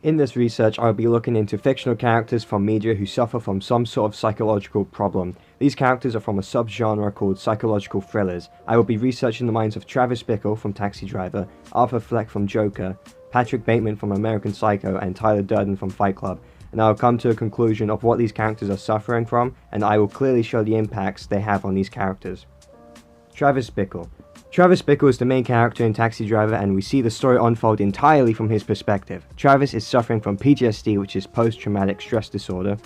In this research, I'll be looking into fictional characters from media who suffer from some sort of psychological problem. These characters are from a subgenre called psychological thrillers. I will be researching the minds of Travis Bickle from Taxi Driver, Arthur Fleck from Joker, Patrick Bateman from American Psycho, and Tyler Durden from Fight Club. And I will come to a conclusion of what these characters are suffering from, and I will clearly show the impacts they have on these characters. Travis Bickle. Travis Bickle is the main character in Taxi Driver, and we see the story unfold entirely from his perspective. Travis is suffering from PTSD, which is post-traumatic stress disorder,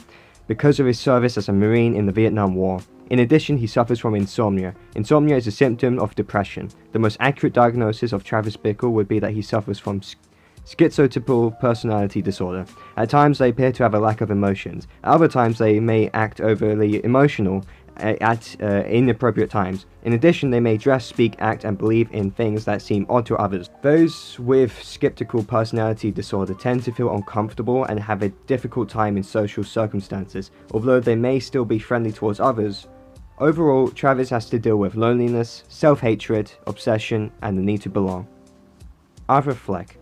because of his service as a Marine in the Vietnam War. In addition, he suffers from insomnia. Insomnia is a symptom of depression. The most accurate diagnosis of Travis Bickle would be that he suffers from schizotypal personality disorder. At times, they appear to have a lack of emotions. At other times, they may act overly emotional at inappropriate times. In addition, they may dress, speak, act, and believe in things that seem odd to others. Those with schizotypal personality disorder tend to feel uncomfortable and have a difficult time in social circumstances, although they may still be friendly towards others. Overall, Travis has to deal with loneliness, self-hatred, obsession, and the need to belong. Arthur Fleck.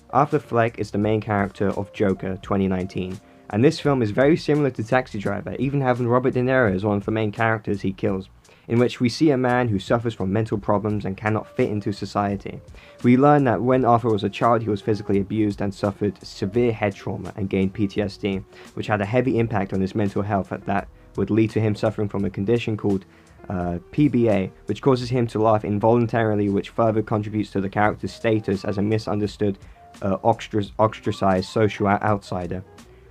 Arthur Fleck is the main character of Joker 2019. And this film is very similar to Taxi Driver, even having Robert De Niro as one of the main characters he kills, in which we see a man who suffers from mental problems and cannot fit into society. We learn that when Arthur was a child, he was physically abused and suffered severe head trauma and gained PTSD, which had a heavy impact on his mental health that would lead to him suffering from a condition called PBA, which causes him to laugh involuntarily, which further contributes to the character's status as a misunderstood, ostracized social outsider.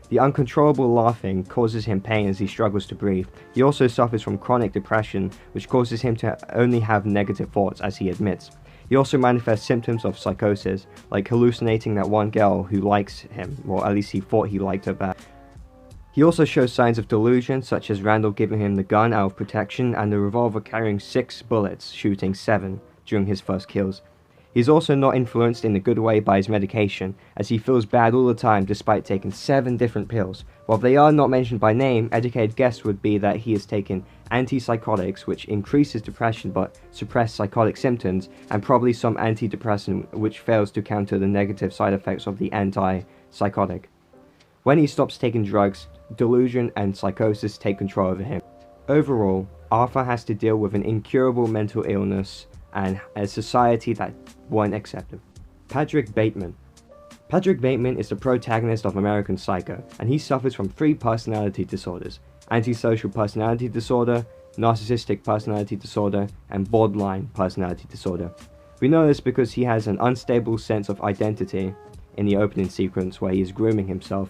The uncontrollable laughing causes him pain as he struggles to breathe. He also suffers from chronic depression, which causes him to only have negative thoughts, as he admits. He also manifests symptoms of psychosis, like hallucinating that one girl who likes him, or at least he thought he liked her back. He also shows signs of delusion, such as Randall giving him the gun out of protection and the revolver carrying 6 bullets, shooting 7 during his first kills. He's also not influenced in a good way by his medication, as he feels bad all the time despite taking 7 different pills. While they are not mentioned by name, educated guess would be that he has taken antipsychotics, which increases depression but suppress psychotic symptoms, and probably some antidepressant, which fails to counter the negative side effects of the antipsychotic. When he stops taking drugs, delusion and psychosis take control over him. Overall, Arthur has to deal with an incurable mental illness and a society that won't accept him. Patrick Bateman. Patrick Bateman is the protagonist of American Psycho, and he suffers from 3 personality disorders: antisocial personality disorder, narcissistic personality disorder, and borderline personality disorder. We know this because he has an unstable sense of identity in the opening sequence where he is grooming himself,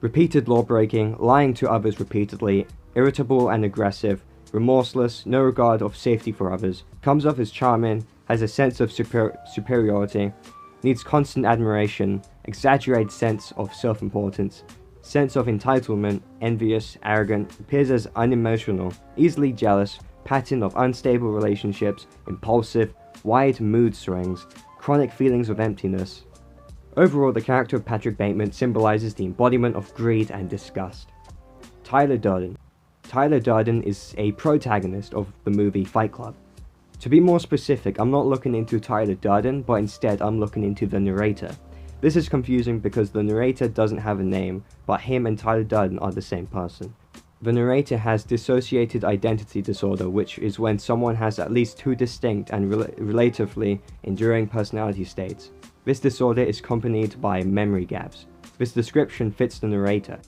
repeated law-breaking, lying to others repeatedly, irritable and aggressive, remorseless, no regard of safety for others, comes off as charming, has a sense of superiority, needs constant admiration, exaggerated sense of self-importance, sense of entitlement, envious, arrogant, appears as unemotional, easily jealous, pattern of unstable relationships, impulsive, wide mood swings, chronic feelings of emptiness. Overall, the character of Patrick Bateman symbolizes the embodiment of greed and disgust. Tyler Durden. Tyler Durden is a protagonist of the movie Fight Club. To be more specific, I'm not looking into Tyler Durden, but instead I'm looking into the narrator. This is confusing because the narrator doesn't have a name, but him and Tyler Durden are the same person. The narrator has dissociated identity disorder, which is when someone has at least 2 distinct and relatively enduring personality states. This disorder is accompanied by memory gaps. This description fits the narrator.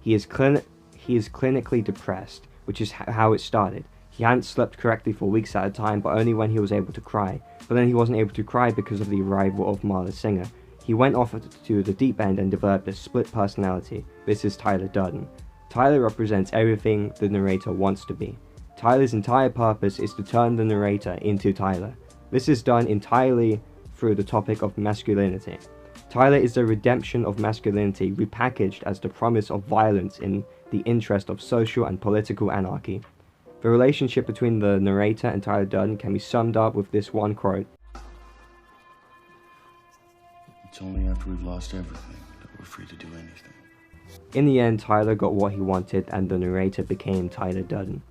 He is clinically depressed, which is how it started. He hadn't slept correctly for weeks at a time, but only when he was able to cry. But then he wasn't able to cry because of the arrival of Marla Singer. He went off to the deep end and developed a split personality. This is Tyler Durden. Tyler represents everything the narrator wants to be. Tyler's entire purpose is to turn the narrator into Tyler. This is done entirely through the topic of masculinity. Tyler is the redemption of masculinity repackaged as the promise of violence in the interest of social and political anarchy. The relationship between the narrator and Tyler Durden can be summed up with this one quote: "It's only after we've lost everything that we're free to do anything." In the end, Tyler got what he wanted and the narrator became Tyler Durden.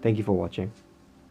Thank you for watching.